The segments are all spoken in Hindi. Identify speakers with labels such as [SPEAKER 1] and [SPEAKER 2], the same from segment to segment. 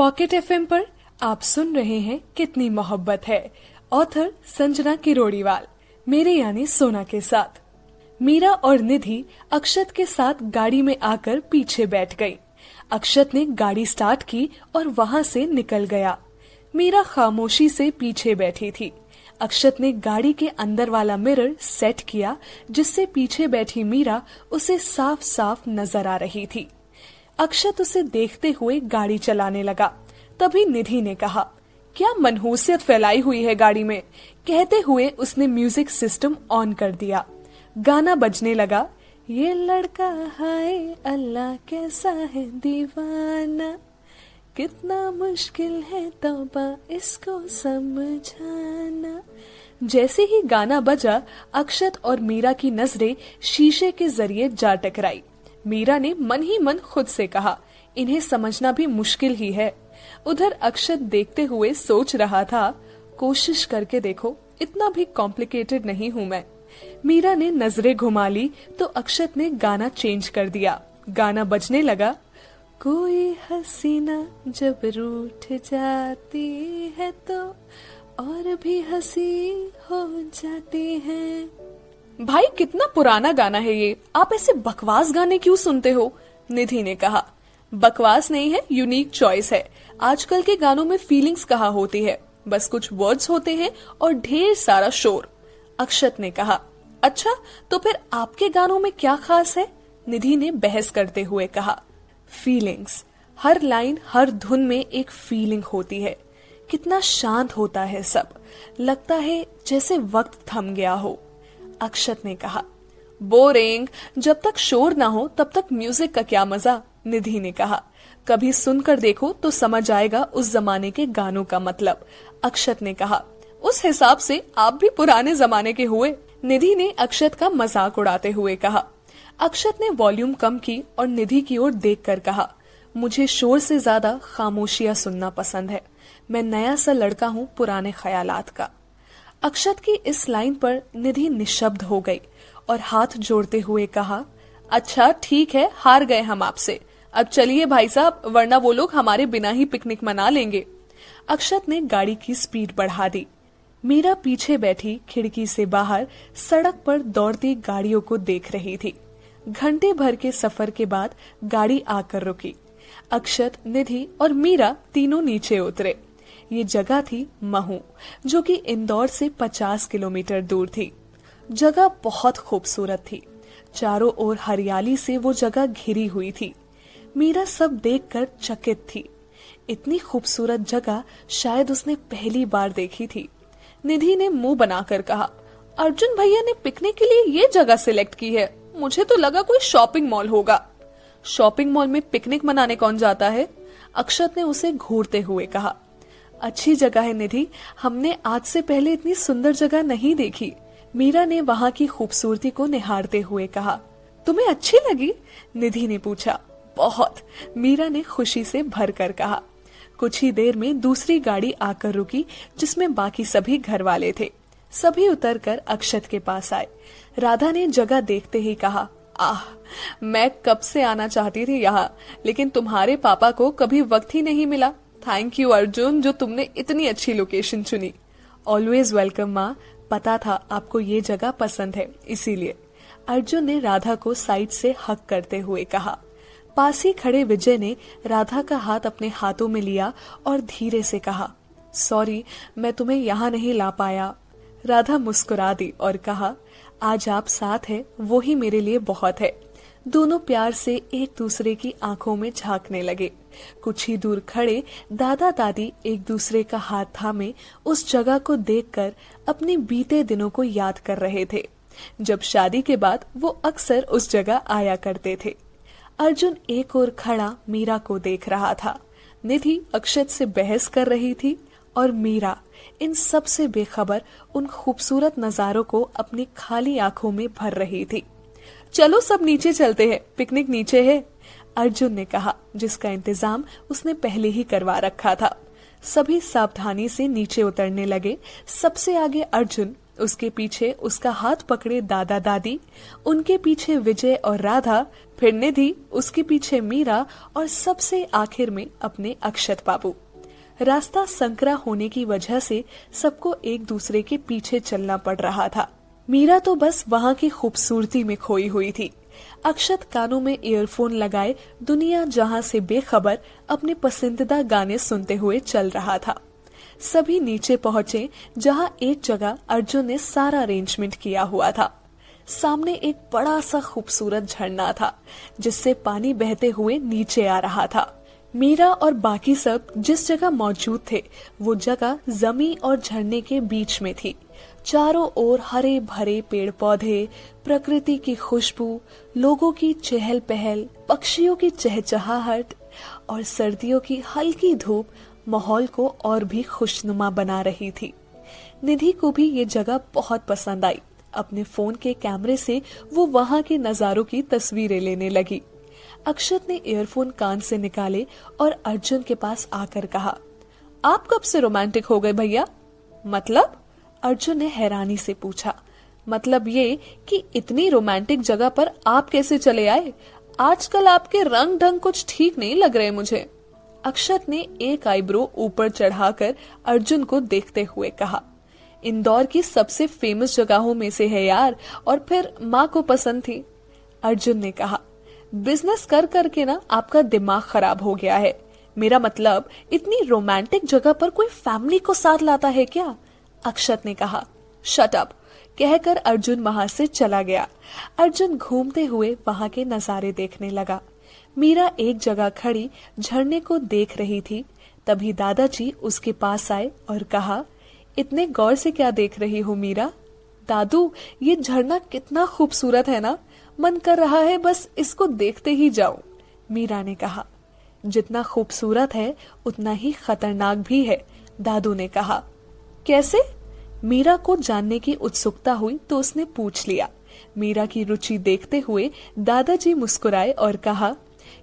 [SPEAKER 1] पॉकेट एफएम पर आप सुन रहे हैं कितनी मोहब्बत है। ऑथर संजना किरोड़ीवाल, मेरे यानी सोना के साथ। मीरा और निधि अक्षत के साथ गाड़ी में आकर पीछे बैठ गई। अक्षत ने गाड़ी स्टार्ट की और वहां से निकल गया। मीरा खामोशी से पीछे बैठी थी। अक्षत ने गाड़ी के अंदर वाला मिरर सेट किया, जिससे पीछे बैठी मीरा उसे साफ साफ नजर आ रही थी। अक्षत उसे देखते हुए गाड़ी चलाने लगा। तभी निधि ने कहा, क्या मनहूसियत फैलाई हुई है गाड़ी में। कहते हुए उसने म्यूजिक सिस्टम ऑन कर दिया। गाना बजने लगा, ये लड़का हाय अल्लाह कैसा है दीवाना, कितना मुश्किल है तौबा इसको समझाना। जैसे ही गाना बजा, अक्षत और मीरा की नजरें शीशे के जरिए जा टकराई। मीरा ने मन ही मन खुद से कहा, इन्हें समझना भी मुश्किल ही है। उधर अक्षत देखते हुए सोच रहा था, कोशिश करके देखो, इतना भी कॉम्प्लिकेटेड नहीं हूँ मैं। मीरा ने नजरें घुमा ली तो अक्षत ने गाना चेंज कर दिया। गाना बजने लगा, कोई हसीना जब रूठ जाती है तो और भी हंसी हो जाती है। भाई कितना पुराना गाना है ये, आप ऐसे बकवास गाने क्यों सुनते हो? निधि ने कहा। बकवास नहीं है, यूनिक चॉइस है। आजकल के गानों में फीलिंग्स कहाँ होती है, बस कुछ वर्ड्स होते हैं और ढेर सारा शोर। अक्षत ने कहा। अच्छा, तो फिर आपके गानों में क्या खास है? निधि ने बहस करते हुए कहा। फीलिंग्स, हर लाइन हर धुन में एक फीलिंग होती है। कितना शांत होता है सब, लगता है जैसे वक्त थम गया हो। अक्षत ने कहा। बोरिंग, जब तक शोर ना हो तब तक म्यूजिक का क्या मजा। निधि ने कहा। कभी सुनकर देखो तो समझ आएगा उस जमाने के गानों का मतलब। अक्षत ने कहा। उस हिसाब से आप भी पुराने जमाने के हुए। निधि ने अक्षत का मजाक उड़ाते हुए कहा। अक्षत ने वॉल्यूम कम की और निधि की ओर देखकर कहा, मुझे शोर से ज्यादा खामोशियां सुनना पसंद है। मैं नया सा लड़का हूँ पुराने ख्यालात का। अक्षत की इस लाइन पर निधि निशब्द हो गई और हाथ जोड़ते हुए कहा, अच्छा ठीक है, हार गए हम आपसे। अब चलिए भाई साहब, वरना वो लोग हमारे बिना ही पिकनिक मना लेंगे। अक्षत ने गाड़ी की स्पीड बढ़ा दी। मीरा पीछे बैठी खिड़की से बाहर सड़क पर दौड़ती गाड़ियों को देख रही थी। घंटे भर के सफर के बाद गाड़ी आकर रुकी। अक्षत, निधि और मीरा तीनों नीचे उतरे। ये जगह थी महू, जो कि इंदौर से 50 किलोमीटर दूर थी। जगह बहुत खूबसूरत थी। चारों ओर हरियाली से वो जगह घिरी हुई थी। मीरा सब देखकर चकित थी। इतनी खूबसूरत जगह शायद उसने पहली बार देखी थी। निधि ने मुंह बनाकर कहा, अर्जुन भैया ने पिकनिक के लिए ये जगह सिलेक्ट की है। मुझे तो लगा कोई शॉपिंग मॉल होगा। शॉपिंग मॉल में पिकनिक मनाने कौन जाता है? अक्षत ने उसे घूरते हुए कहा। अच्छी जगह है निधि, हमने आज से पहले इतनी सुंदर जगह नहीं देखी। मीरा ने वहां की खूबसूरती को निहारते हुए कहा। तुम्हें अच्छी लगी? निधि ने पूछा। बहुत, मीरा ने खुशी से भर कर कहा। कुछ ही देर में दूसरी गाड़ी आकर रुकी, जिसमें बाकी सभी घर वाले थे। सभी उतरकर अक्षत के पास आए। राधा ने जगह देखते ही कहा, आह, मैं कब से आना चाहती थी यहाँ, लेकिन तुम्हारे पापा को कभी वक्त ही नहीं मिला। थैंक यू अर्जुन, जो तुमने इतनी अच्छी लोकेशन चुनी। ऑलवेज वेलकम माँ, पता था आपको ये जगह पसंद है, इसीलिए। अर्जुन ने राधा को साइड से हक करते हुए कहा। पास ही खड़े विजय ने राधा का हाथ अपने हाथों में लिया और धीरे से कहा, सॉरी, मैं तुम्हें यहाँ नहीं ला पाया। राधा मुस्कुरा दी और कहा, आज आप साथ हैं, वो ही मेरे लिए बहुत है। दोनों प्यार से एक दूसरे की आंखों में झांकने लगे। कुछ ही दूर खड़े दादा दादी एक दूसरे का हाथ थामे उस जगह को देखकर अपने बीते दिनों को याद कर रहे थे, जब शादी के बाद वो अक्सर उस जगह आया करते थे। अर्जुन एक ओर खड़ा मीरा को देख रहा था। निधि अक्षत से बहस कर रही थी और मीरा इन सब से बेखबर उन खूबसूरत नजारों को अपनी खाली आंखों में भर रही थी। चलो सब नीचे चलते हैं, पिकनिक नीचे है, अर्जुन ने कहा, जिसका इंतजाम उसने पहले ही करवा रखा था। सभी सावधानी से नीचे उतरने लगे। सबसे आगे अर्जुन, उसके पीछे उसका हाथ पकड़े दादा दादी, उनके पीछे विजय और राधा, फिर निधि, उसके पीछे मीरा और सबसे आखिर में अपने अक्षत बाबू। रास्ता संकरा होने की वजह से सबको एक दूसरे के पीछे चलना पड़ रहा था। मीरा तो बस वहाँ की खूबसूरती में खोई हुई थी। अक्षत कानों में ईयरफोन लगाए दुनिया जहाँ से बेखबर अपने पसंदीदा गाने सुनते हुए चल रहा था। सभी नीचे पहुंचे जहाँ एक जगह अर्जुन ने सारा अरेंजमेंट किया हुआ था। सामने एक बड़ा सा खूबसूरत झरना था जिससे पानी बहते हुए नीचे आ रहा था। मीरा और बाकी सब जिस जगह मौजूद थे वो जगह जमीन और झरने के बीच में थी। चारों ओर हरे भरे पेड़ पौधे, प्रकृति की खुशबू, लोगों की चहल पहल, पक्षियों की चहचहाहट और सर्दियों की हल्की धूप माहौल को और भी खुशनुमा बना रही थी। निधि को भी ये जगह बहुत पसंद आई। अपने फोन के कैमरे से वो वहाँ के नजारों की तस्वीरें लेने लगी। अक्षत ने ईयरफोन कान से निकाले और अर्जुन के पास आकर कहा, आप कब से रोमांटिक हो गए भैया? मतलब? अर्जुन ने हैरानी से पूछा। मतलब ये कि इतनी रोमांटिक जगह पर आप कैसे चले आए? आजकल आपके रंग ढंग कुछ ठीक नहीं लग रहे मुझे। अक्षत ने एक आईब्रो ऊपर चढ़ाकर अर्जुन को देखते हुए कहा, इंदौर की सबसे फेमस जगहों में से है यार, और फिर माँ को पसंद थी। अर्जुन ने कहा, बिजनेस कर करके ना आपका दिमाग खराब हो गया है। मेरा मतलब इतनी रोमांटिक जगह पर कोई फैमिली को साथ लाता है क्या? अक्षत ने कहा। शट अप कहकर अर्जुन वहां से चला गया। अर्जुन घूमते हुए वहां के नजारे देखने लगा। मीरा एक जगह खड़ी झरने को देख रही थी। तभी दादाजी उसके पास आए और कहा, इतने गौर से क्या देख रही हो मीरा? दादू, ये झरना कितना खूबसूरत है ना, मन कर रहा है बस इसको देखते ही जाऊं। मीरा ने कहा। जितना खूबसूरत है उतना ही खतरनाक भी है, दादू ने कहा। कैसे? मीरा को जानने की उत्सुकता हुई तो उसने पूछ लिया। मीरा की रुचि देखते हुए दादाजी मुस्कुराए और कहा,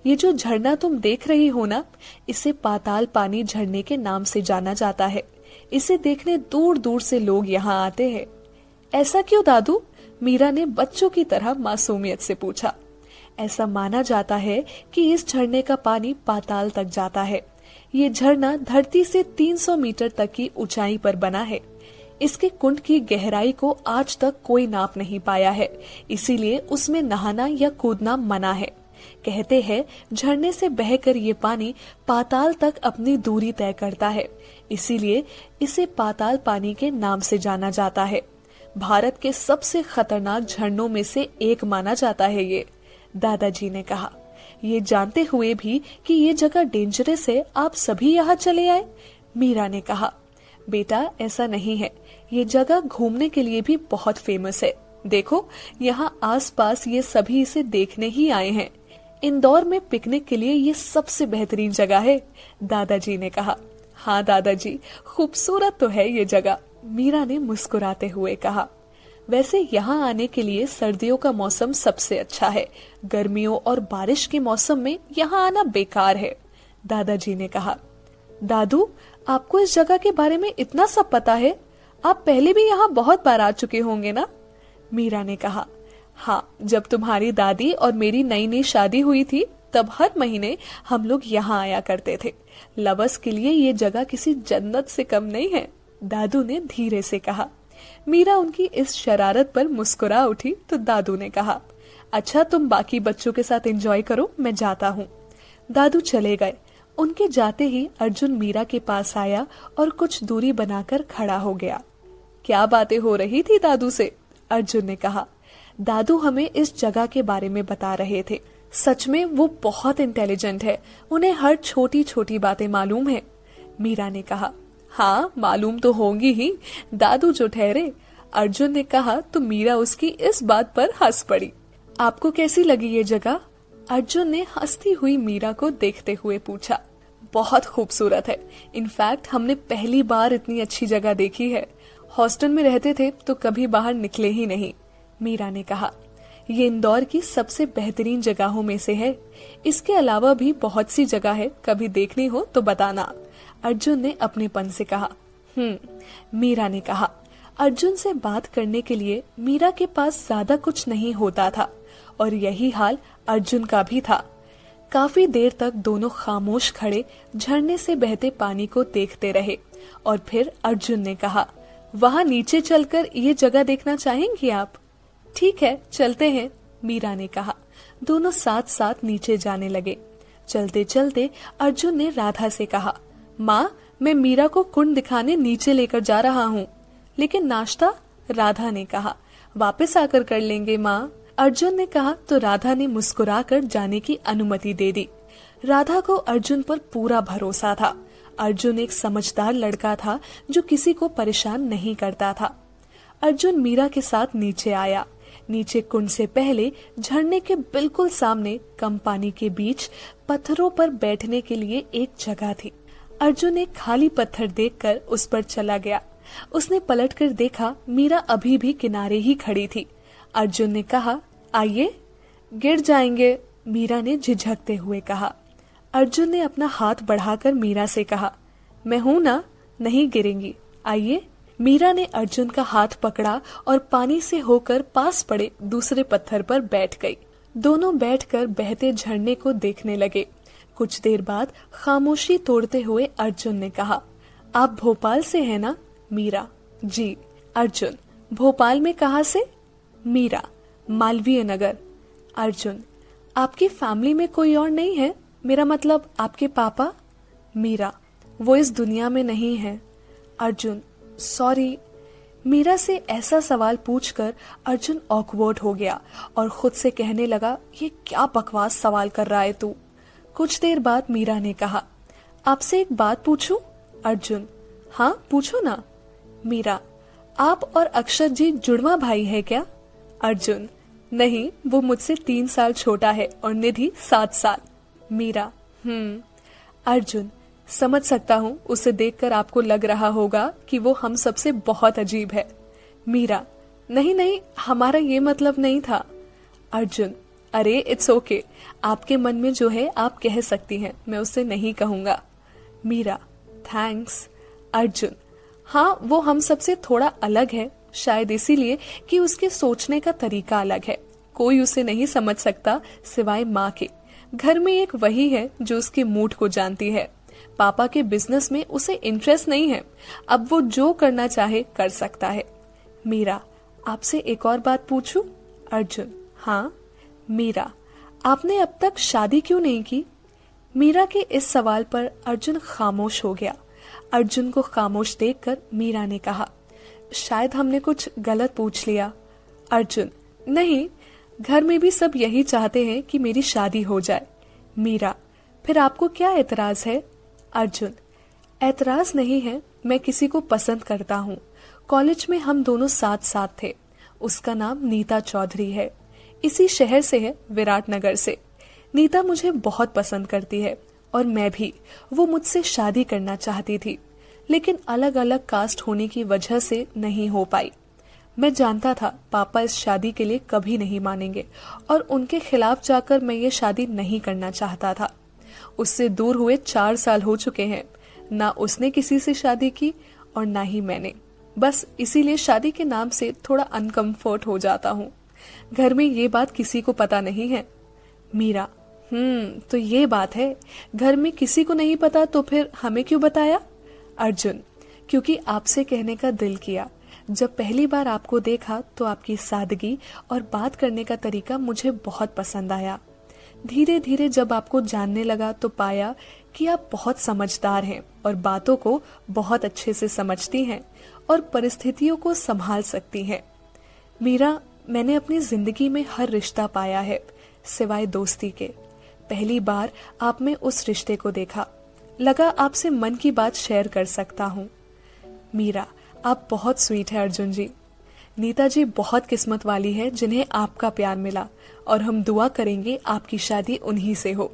[SPEAKER 1] ये जो झरना तुम देख रही हो ना, इसे पाताल पानी झरने के नाम से जाना जाता है। इसे देखने दूर दूर से लोग यहाँ आते हैं। ऐसा क्यों दादू? मीरा ने बच्चों की तरह मासूमियत से पूछा। ऐसा माना जाता है कि इस झरने का पानी पाताल तक जाता है। ये झरना धरती से 300 मीटर तक की ऊंचाई पर बना है। इसके कुंड की गहराई को आज तक कोई नाप नहीं पाया है, इसीलिए उसमें नहाना या कूदना मना है। कहते हैं झरने से बहकर ये पानी पाताल तक अपनी दूरी तय करता है, इसीलिए इसे पाताल पानी के नाम से जाना जाता है। भारत के सबसे खतरनाक झरनों में से एक माना जाता है ये, दादाजी ने कहा। ये जानते हुए भी कि ये जगह डेंजरस है, आप सभी यहाँ चले आए? मीरा ने कहा। बेटा, ऐसा नहीं है, ये जगह घूमने के लिए भी बहुत फेमस है। देखो, यहाँ आसपास ये सभी इसे देखने ही आए हैं। इंदौर में पिकनिक के लिए ये सबसे बेहतरीन जगह है, दादाजी ने कहा। हाँ दादाजी, खूबसूरत तो है ये जगह, मीरा ने मुस्कुराते हुए कहा। वैसे यहाँ आने के लिए सर्दियों का मौसम सबसे अच्छा है। गर्मियों और बारिश के मौसम में यहाँ आना बेकार है, दादाजी ने कहा। दादू, आपको इस जगह के बारे में इतना सब पता है? आप पहले भी यहाँ बहुत बार आ चुके होंगे ना? मीरा ने कहा। हाँ, जब तुम्हारी दादी और मेरी नई नई शादी हुई थी तब हर महीने हम लोग यहाँ आया करते थे। लवर्स के लिए ये जगह किसी जन्नत से कम नहीं है, दादू ने धीरे से कहा। मीरा उनकी इस शरारत पर मुस्कुरा उठी तो दादू ने कहा, अच्छा तुम बाकी बच्चों के साथ एंजॉय करो, मैं जाता हूँ। दादू चले गए। उनके जाते ही अर्जुन मीरा के पास आया और कुछ दूरी बनाकर खड़ा हो गया। क्या बातें हो रही थी दादू से? अर्जुन ने कहा। दादू हमें इस जगह के बारे में बता रहे थे। सच में वो बहुत इंटेलिजेंट है, उन्हें हर छोटी छोटी बातें मालूम है, मीरा ने कहा। हाँ, मालूम तो होंगी ही, दादू जो ठहरे, अर्जुन ने कहा तो मीरा उसकी इस बात पर हंस पड़ी। आपको कैसी लगी ये जगह? अर्जुन ने हंसती हुई मीरा को देखते हुए पूछा। बहुत खूबसूरत है, इनफैक्ट हमने पहली बार इतनी अच्छी जगह देखी है। हॉस्टल में रहते थे तो कभी बाहर निकले ही नहीं, मीरा ने कहा। ये इंदौर की सबसे बेहतरीन जगहों में से है। इसके अलावा भी बहुत सी जगह है, कभी देखनी हो तो बताना, अर्जुन ने अपनेपन से कहा। मीरा ने कहा। अर्जुन से बात करने के लिए मीरा के पास ज्यादा कुछ नहीं होता था और यही हाल अर्जुन का भी था। काफी देर तक दोनों खामोश खड़े झरने से बहते पानी को देखते रहे और फिर अर्जुन ने कहा, वहाँ नीचे चलकर ये जगह देखना चाहेंगी आप? ठीक है, चलते हैं, मीरा ने कहा। दोनों साथ साथ नीचे जाने लगे। चलते चलते अर्जुन ने राधा से कहा, माँ, मैं मीरा को कुंड दिखाने नीचे लेकर जा रहा हूँ। लेकिन नाश्ता? राधा ने कहा, वापस आकर कर लेंगे माँ। अर्जुन ने कहा तो राधा ने मुस्कुराकर जाने की अनुमति दे दी। राधा को अर्जुन पर पूरा भरोसा था। अर्जुन एक समझदार लड़का था जो किसी को परेशान नहीं करता था। अर्जुन मीरा के साथ नीचे आया। नीचे कुंड से पहले झरने के बिल्कुल सामने कम पानी के बीच पत्थरों पर बैठने के लिए एक जगह थी। अर्जुन एक खाली पत्थर देखकर उस पर चला गया। उसने पलटकर देखा, मीरा अभी भी किनारे ही खड़ी थी। अर्जुन ने कहा, आइए। गिर जाएंगे, मीरा ने झिझकते हुए कहा। अर्जुन ने अपना हाथ बढ़ाकर मीरा से कहा, मैं हूं ना, नहीं गिरेंगी, आइए। मीरा ने अर्जुन का हाथ पकड़ा और पानी से होकर पास पड़े दूसरे पत्थर पर बैठ गई। दोनों बैठकर बहते झरने को देखने लगे। कुछ देर बाद खामोशी तोड़ते हुए अर्जुन ने कहा, आप भोपाल से हैं ना? मीरा, जी। अर्जुन, भोपाल में कहाँ से? मीरा, मालवीय नगर। अर्जुन, आपकी फैमिली में कोई और नहीं है? मेरा मतलब आपके पापा? मीरा, वो इस दुनिया में नहीं है। अर्जुन, सॉरी। मीरा से ऐसा सवाल पूछकर अर्जुन ऑकवर्ड हो गया और खुद से कहने लगा, ये क्या बकवास सवाल कर रहा है तू। कुछ देर बाद मीरा ने कहा, आपसे एक बात पूछूं? अर्जुन, हाँ पूछो ना। मीरा, आप और अक्षत जी जुड़वा भाई है क्या? अर्जुन, नहीं, वो मुझसे 3 साल छोटा है और निधि 7 साल। मीरा, अर्जुन, समझ सकता हूँ, उसे देखकर आपको लग रहा होगा कि वो हम सबसे बहुत अजीब है। मीरा, नहीं नहीं, हमारा ये मतलब नहीं था। अर्जुन, अरे इट्स ओके, आपके मन में जो है आप कह सकती हैं, मैं उसे नहीं कहूंगा। मीरा, थैंक्स। अर्जुन, हाँ, वो हम सबसे थोड़ा अलग है, शायद इसीलिए कि उसके सोचने का तरीका अलग है। कोई उसे नहीं समझ सकता सिवाय माँ के। घर में एक वही है जो उसके मूड को जानती है। पापा के बिजनेस में उसे इंटरेस्ट नहीं है। अब वो जो करना चाहे कर सकता है। मीरा, आपसे एक और बात पूछूं? अर्जुन, हाँ। मीरा, आपने अब तक शादी क्यों नहीं की? मीरा के इस सवाल पर अर्जुन खामोश हो गया। अर्जुन को खामोश देखकर मीरा ने कहा, शायद हमने कुछ गलत पूछ लिया। अर्जुन, नहीं, घर में भी सब यही चाहते हैं कि मेरी शादी हो जाए। मीरा, फिर आपको क्या एतराज है? अर्जुन, एतराज नहीं है, मैं किसी को पसंद करता हूँ। कॉलेज में हम दोनों साथ साथ थे। उसका नाम नीता चौधरी है। इसी शहर से है, विराटनगर से। नीता मुझे बहुत पसंद करती है और मैं भी। वो मुझसे शादी करना चाहती थी, लेकिन अलग अलग कास्ट होने की वजह से नहीं हो पाई। मैं जानता था पापा इस शादी के लिए कभी नहीं मानेंगे और उनके खिलाफ जाकर मैं ये शादी नहीं करना चाहता था। उससे दूर हुए 4 साल हो चुके हैं। ना उसने किसी से शादी की और ना ही मैंने। बस इसीलिए शादी के नाम से थोड़ा अनकंफर्ट हो जाता हूँ। घर में ये बात किसी को पता नहीं है। मीरा, तो ये बात है। घर में किसी को नहीं पता तो फिर हमें क्यों बताया? अर्जुन, क्योंकि आपसे कहने का दिल किया। जब पहली बार आपको देखा तो आपकी सादगी और बात करने का तरीका मुझे बहुत पसंद आया। धीरे धीरे जब आपको जानने लगा तो पाया कि आप बहुत समझदार हैं और बातों को बहुत अच्छे से समझती हैं और परिस्थितियों को संभाल सकती हैं। मीरा, मैंने अपनी जिंदगी में हर रिश्ता पाया है सिवाय दोस्ती के। पहली बार आप में उस रिश्ते को देखा, लगा आपसे मन की बात शेयर कर सकता हूँ। मीरा, आप बहुत स्वीट है अर्जुन जी। नीता जी बहुत किस्मत वाली है जिन्हें आपका प्यार मिला और हम दुआ करेंगे आपकी शादी उन्हीं से हो।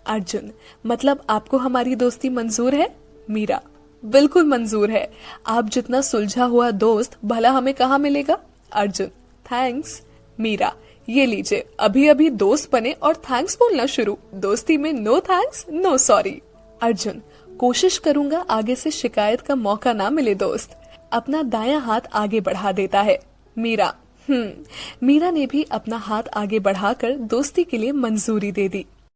[SPEAKER 1] अर्जुन, मतलब आपको हमारी दोस्ती मंजूर है? मीरा, बिल्कुल मंजूर है। आप जितना सुलझा हुआ दोस्त भला हमें कहाँ मिलेगा? अर्जुन, थैंक्स। मीरा, ये लीजिए, अभी अभी दोस्त बने और थैंक्स बोलना शुरू। दोस्ती में no thanks no sorry. Arjun, कोशिश करूंगा आगे से शिकायत का मौका ना मिले दोस्त। अपना दायां हाथ आगे बढ़ा देता है। मीरा, मीरा ने भी अपना हाथ आगे बढ़ाकर दोस्ती के लिए मंजूरी दे दी।